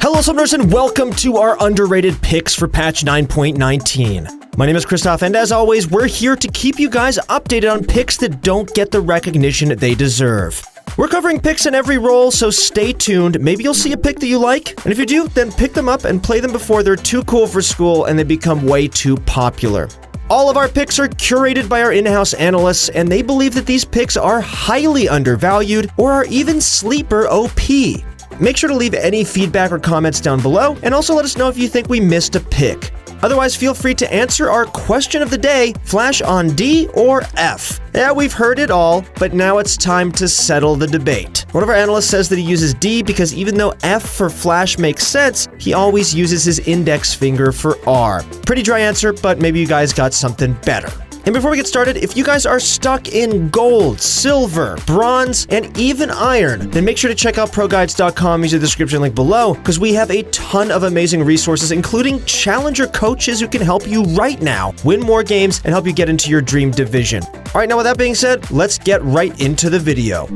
Hello Summoners and welcome to our underrated picks for patch 9.19. My name is Christoph and as always, we're here to keep you guys updated on picks that don't get the recognition they deserve. We're covering picks in every role, so stay tuned. Maybe you'll see a pick that you like, and if you do, then pick them up and play them before they're too cool for school and they become way too popular. All of our picks are curated by our in-house analysts, and they believe that these picks are highly undervalued or are even sleeper OP. Make sure to leave any feedback or comments down below, and also let us know if you think we missed a pick. Otherwise, feel free to answer our question of the day, Flash on D or F. Yeah, we've heard it all, but now it's time to settle the debate. One of our analysts says that he uses D because even though F for Flash makes sense, he always uses his index finger for R. Pretty dry answer, but maybe you guys got something better. And before we get started, if you guys are stuck in gold, silver, bronze, and even iron, then make sure to check out ProGuides.com using the description link below, because we have a ton of amazing resources, including challenger coaches who can help you right now win more games and help you get into your dream division. All right, now with that being said, let's get right into the video.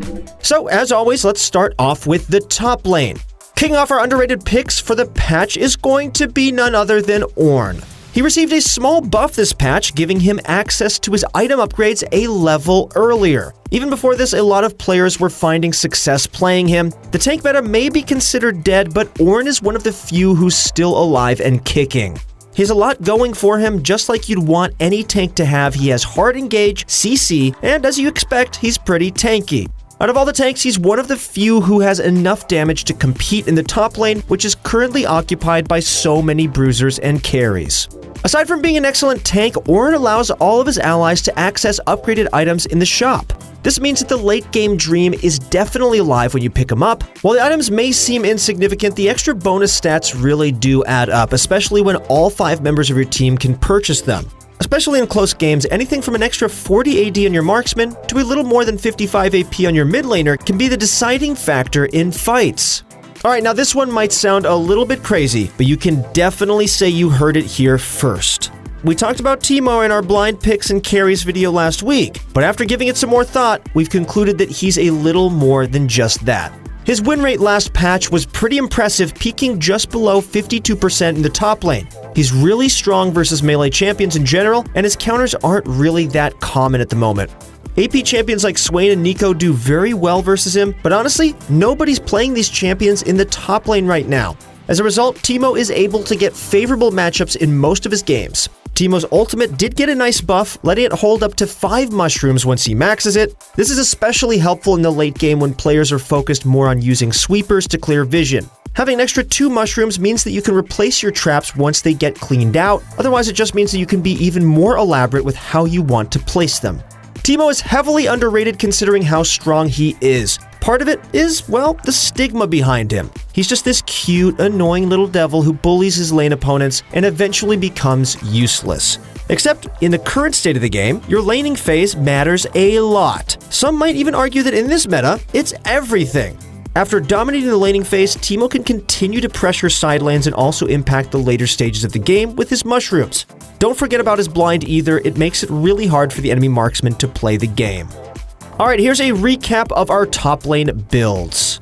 So, as always, let's start off with the top lane. Kicking off our underrated picks for the patch is going to be none other than Ornn. He received a small buff this patch, giving him access to his item upgrades a level earlier. Even before this, a lot of players were finding success playing him. The tank meta may be considered dead, but Ornn is one of the few who's still alive and kicking. He has a lot going for him, just like you'd want any tank to have. He has hard engage, CC, and as you expect, he's pretty tanky. Out of all the tanks, he's one of the few who has enough damage to compete in the top lane, which is currently occupied by so many bruisers and carries. Aside from being an excellent tank, Ornn allows all of his allies to access upgraded items in the shop. This means that the late game dream is definitely alive when you pick him up. While the items may seem insignificant, the extra bonus stats really do add up, especially when all 5 members of your team can purchase them. Especially in close games, anything from an extra 40 AD on your marksman to a little more than 55 AP on your mid laner can be the deciding factor in fights. Alright, now this one might sound a little bit crazy, but you can definitely say you heard it here first. We talked about Teemo in our blind picks and carries video last week, but after giving it some more thought, we've concluded that he's a little more than just that. His win rate last patch was pretty impressive, peaking just below 52% in the top lane. He's really strong versus melee champions in general, and his counters aren't really that common at the moment. AP champions like Swain and Nico do very well versus him, but honestly, nobody's playing these champions in the top lane right now. As a result, Teemo is able to get favorable matchups in most of his games. Teemo's ultimate did get a nice buff, letting it hold up to 5 mushrooms once he maxes it. This is especially helpful in the late game when players are focused more on using sweepers to clear vision. Having an extra 2 mushrooms means that you can replace your traps once they get cleaned out, otherwise it just means that you can be even more elaborate with how you want to place them. Teemo is heavily underrated considering how strong he is. Part of it is, well, the stigma behind him. He's just this cute, annoying little devil who bullies his lane opponents and eventually becomes useless. Except, in the current state of the game, your laning phase matters a lot. Some might even argue that in this meta, it's everything. After dominating the laning phase, Teemo can continue to pressure side lanes and also impact the later stages of the game with his mushrooms. Don't forget about his blind either, it makes it really hard for the enemy marksman to play the game. Alright, here's a recap of our top lane builds.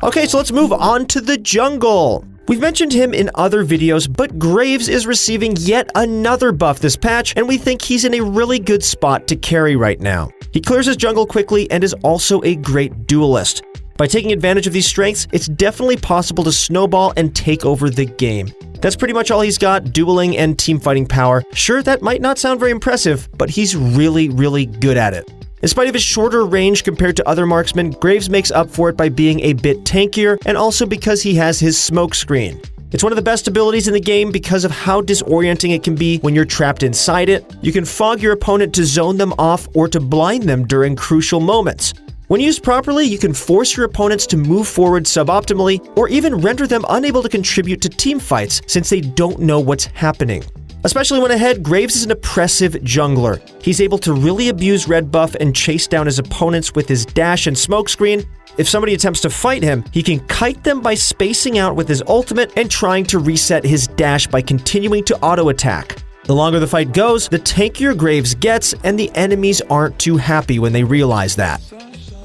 Okay, so let's move on to the jungle. We've mentioned him in other videos, but Graves is receiving yet another buff this patch, and we think he's in a really good spot to carry right now. He clears his jungle quickly and is also a great duelist. By taking advantage of these strengths, it's definitely possible to snowball and take over the game. That's pretty much all he's got, dueling and teamfighting power. Sure, that might not sound very impressive, but he's really good at it. In spite of his shorter range compared to other marksmen, Graves makes up for it by being a bit tankier and also because he has his smoke screen. It's one of the best abilities in the game because of how disorienting it can be when you're trapped inside it. You can fog your opponent to zone them off or to blind them during crucial moments. When used properly, you can force your opponents to move forward suboptimally or even render them unable to contribute to team fights since they don't know what's happening. Especially when ahead, Graves is an oppressive jungler. He's able to really abuse red buff and chase down his opponents with his dash and smokescreen. If somebody attempts to fight him, he can kite them by spacing out with his ultimate and trying to reset his dash by continuing to auto-attack. The longer the fight goes, the tankier Graves gets, and the enemies aren't too happy when they realize that.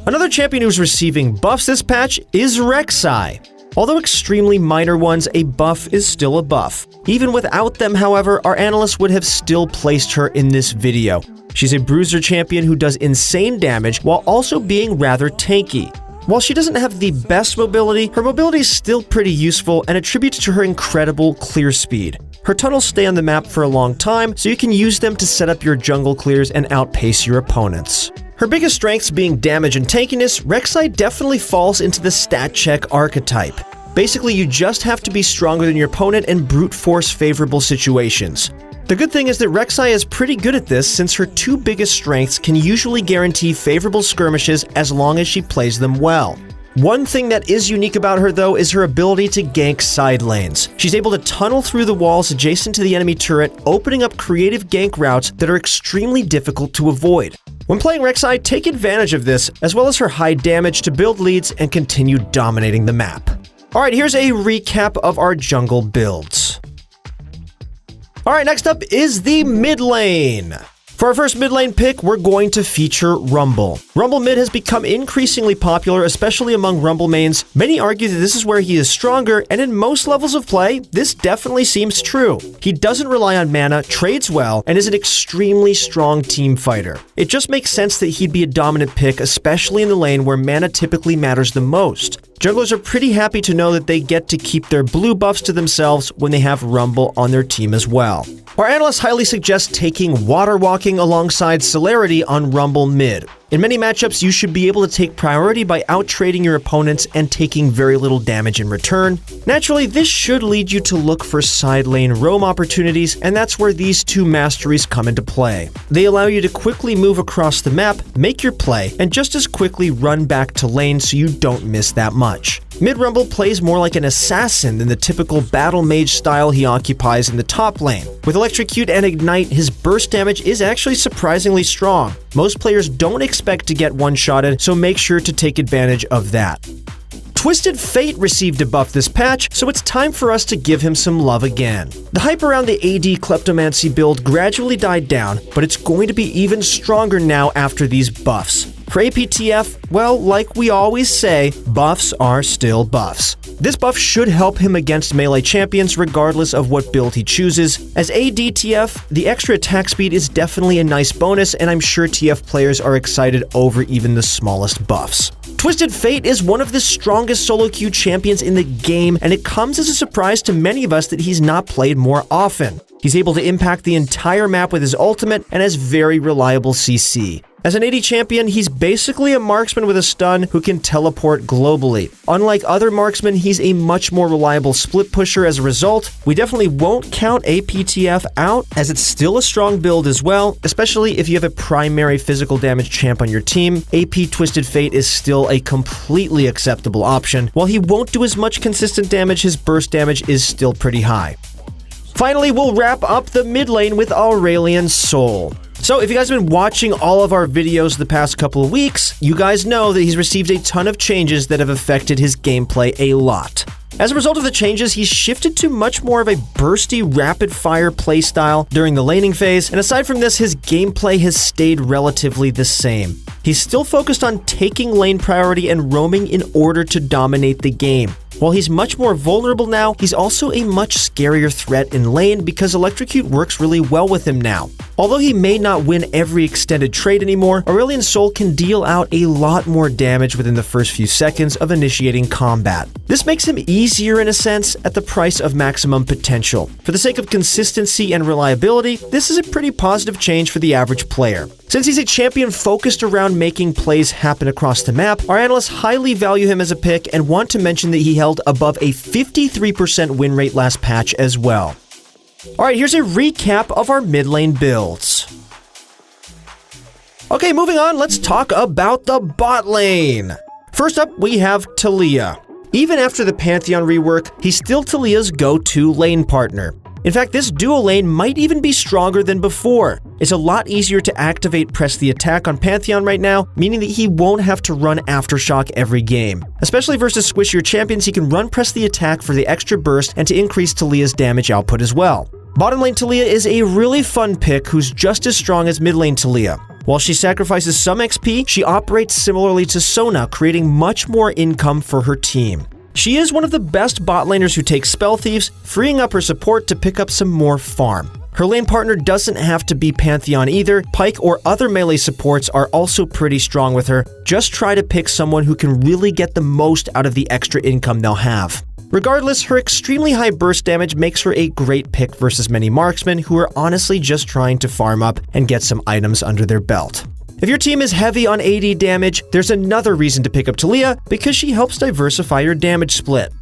Another champion who's receiving buffs this patch is Rek'Sai. Although extremely minor ones, a buff is still a buff. Even without them, however, our analysts would have still placed her in this video. She's a bruiser champion who does insane damage while also being rather tanky. While she doesn't have the best mobility, her mobility is still pretty useful and attributes to her incredible clear speed. Her tunnels stay on the map for a long time, so you can use them to set up your jungle clears and outpace your opponents. Her biggest strengths being damage and tankiness, Rek'Sai definitely falls into the stat check archetype. Basically, you just have to be stronger than your opponent and brute force favorable situations. The good thing is that Rek'Sai is pretty good at this since her two biggest strengths can usually guarantee favorable skirmishes as long as she plays them well. One thing that is unique about her though is her ability to gank side lanes. She's able to tunnel through the walls adjacent to the enemy turret, opening up creative gank routes that are extremely difficult to avoid. When playing Rek'Sai, take advantage of this, as well as her high damage to build leads and continue dominating the map. Alright, here's a recap of our jungle builds. Alright, next up is the mid lane. For our first mid lane pick, we're going to feature Rumble. Rumble mid has become increasingly popular, especially among Rumble mains. Many argue that this is where he is stronger, and in most levels of play, this definitely seems true. He doesn't rely on mana, trades well, and is an extremely strong team fighter. It just makes sense that he'd be a dominant pick, especially in the lane where mana typically matters the most. Junglers are pretty happy to know that they get to keep their blue buffs to themselves when they have Rumble on their team as well. Our analysts highly suggest taking Water Walking alongside Celerity on Rumble mid. In many matchups, you should be able to take priority by out-trading your opponents and taking very little damage in return. Naturally, this should lead you to look for side lane roam opportunities, and that's where these two masteries come into play. They allow you to quickly move across the map, make your play, and just as quickly run back to lane so you don't miss that much. Mid-Rumble plays more like an assassin than the typical battle mage style he occupies in the top lane. With Electrocute and Ignite, his burst damage is actually surprisingly strong. Most players don't expect to get one-shotted, so make sure to take advantage of that. Twisted Fate received a buff this patch, so it's time for us to give him some love again. The hype around the AD Kleptomancy build gradually died down, but it's going to be even stronger now after these buffs. For APTF, well, like we always say, buffs are still buffs. This buff should help him against melee champions regardless of what build he chooses. As ADTF, the extra attack speed is definitely a nice bonus, and I'm sure TF players are excited over even the smallest buffs. Twisted Fate is one of the strongest solo queue champions in the game, and it comes as a surprise to many of us that he's not played more often. He's able to impact the entire map with his ultimate and has very reliable CC. As an AD champion, he's basically a marksman with a stun who can teleport globally. Unlike other marksmen, he's a much more reliable split pusher as a result. We definitely won't count APTF out, as it's still a strong build as well, especially if you have a primary physical damage champ on your team. AP Twisted Fate is still a completely acceptable option. While he won't do as much consistent damage, his burst damage is still pretty high. Finally, we'll wrap up the mid lane with Aurelion Sol. So if you guys have been watching all of our videos the past couple of weeks, you guys know that he's received a ton of changes that have affected his gameplay a lot. As a result of the changes, he's shifted to much more of a bursty, rapid-fire playstyle during the laning phase, and aside from this, his gameplay has stayed relatively the same. He's still focused on taking lane priority and roaming in order to dominate the game. While he's much more vulnerable now, he's also a much scarier threat in lane because Electrocute works really well with him now. Although he may not win every extended trade anymore, Aurelion Sol can deal out a lot more damage within the first few seconds of initiating combat. This makes him easier in a sense at the price of maximum potential. For the sake of consistency and reliability, this is a pretty positive change for the average player. Since he's a champion focused around making plays happen across the map, our analysts highly value him as a pick and want to mention that he held above a 53% win rate last patch as well. Alright, here's a recap of our mid lane builds. Okay, moving on, let's talk about the bot lane. First up, we have Taliyah. Even after the Pantheon rework, he's still Taliyah's go-to lane partner. In fact, this duo lane might even be stronger than before. It's a lot easier to activate Press the Attack on Pantheon right now, meaning that he won't have to run Aftershock every game. Especially versus squishier champions, he can run Press the Attack for the extra burst and to increase Taliyah's damage output as well. Bottom lane Taliyah is a really fun pick who's just as strong as mid lane Taliyah. While she sacrifices some XP, she operates similarly to Sona, creating much more income for her team. She is one of the best bot laners who takes spell thieves, freeing up her support to pick up some more farm. Her lane partner doesn't have to be Pantheon either. Pyke or other melee supports are also pretty strong with her. Just try to pick someone who can really get the most out of the extra income they'll have. Regardless, her extremely high burst damage makes her a great pick versus many marksmen who are honestly just trying to farm up and get some items under their belt. If your team is heavy on AD damage, there's another reason to pick up Taliyah because she helps diversify your damage split.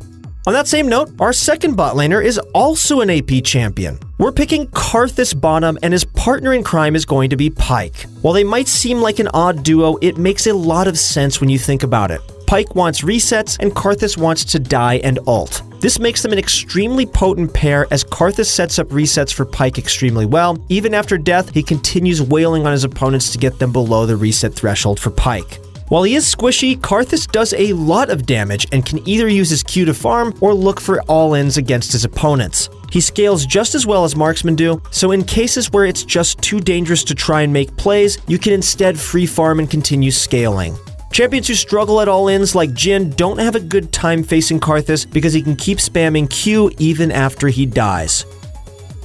On that same note, our second bot laner is also an AP champion. We're picking Karthus bottom, and his partner in crime is going to be Pyke. While they might seem like an odd duo, it makes a lot of sense when you think about it. Pyke wants resets, and Karthus wants to die and ult. This makes them an extremely potent pair as Karthus sets up resets for Pyke extremely well. Even after death, he continues wailing on his opponents to get them below the reset threshold for Pyke. While he is squishy, Karthus does a lot of damage and can either use his Q to farm or look for all-ins against his opponents. He scales just as well as marksmen do, so in cases where it's just too dangerous to try and make plays, you can instead free farm and continue scaling. Champions who struggle at all-ins like Jhin don't have a good time facing Karthus because he can keep spamming Q even after he dies.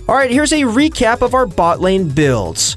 Alright, here's a recap of our bot lane builds.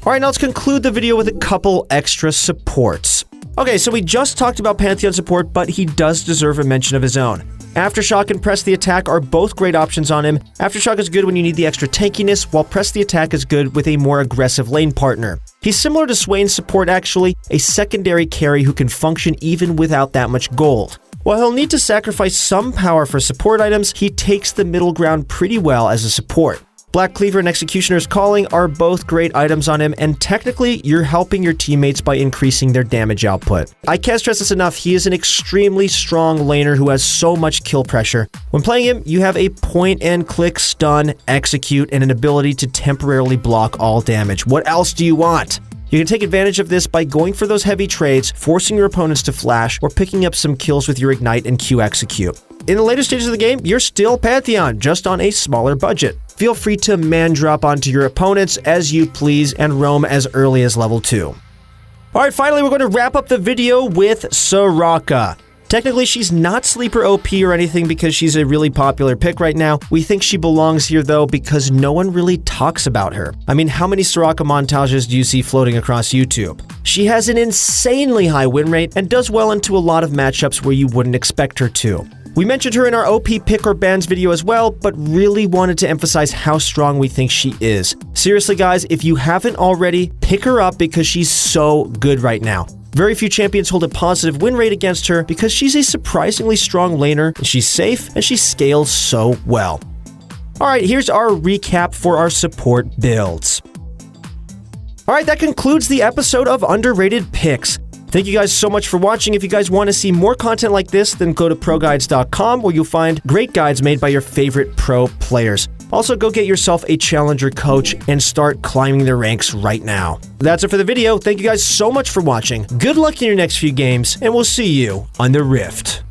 Alright, now let's conclude the video with a couple extra supports. Okay, so we just talked about Pantheon support, but he does deserve a mention of his own. Aftershock and Press the Attack are both great options on him. Aftershock is good when you need the extra tankiness, while Press the Attack is good with a more aggressive lane partner. He's similar to Swain's support actually, a secondary carry who can function even without that much gold. While he'll need to sacrifice some power for support items, he takes the middle ground pretty well as a support. Black Cleaver and Executioner's Calling are both great items on him, and technically, you're helping your teammates by increasing their damage output. I can't stress this enough, he is an extremely strong laner who has so much kill pressure. When playing him, you have a point-and-click stun, execute, and an ability to temporarily block all damage. What else do you want? You can take advantage of this by going for those heavy trades, forcing your opponents to flash, or picking up some kills with your Ignite and Q execute. In the later stages of the game, you're still Pantheon, just on a smaller budget. Feel free to man-drop onto your opponents as you please and roam as early as level 2. Alright, finally we're going to wrap up the video with Soraka. Technically, she's not sleeper OP or anything because she's a really popular pick right now. We think she belongs here though because no one really talks about her. I mean, how many Soraka montages do you see floating across YouTube? She has an insanely high win rate and does well into a lot of matchups where you wouldn't expect her to. We mentioned her in our OP pick or bans video as well, but really wanted to emphasize how strong we think she is. Seriously guys, if you haven't already, pick her up because she's so good right now. Very few champions hold a positive win rate against her because she's a surprisingly strong laner, and she's safe, and she scales so well. Alright, here's our recap for our support builds. Alright, that concludes the episode of Underrated Picks. Thank you guys so much for watching. If you guys want to see more content like this, then go to ProGuides.com where you'll find great guides made by your favorite pro players. Also, go get yourself a challenger coach and start climbing the ranks right now. That's it for the video. Thank you guys so much for watching. Good luck in your next few games, and we'll see you on the Rift.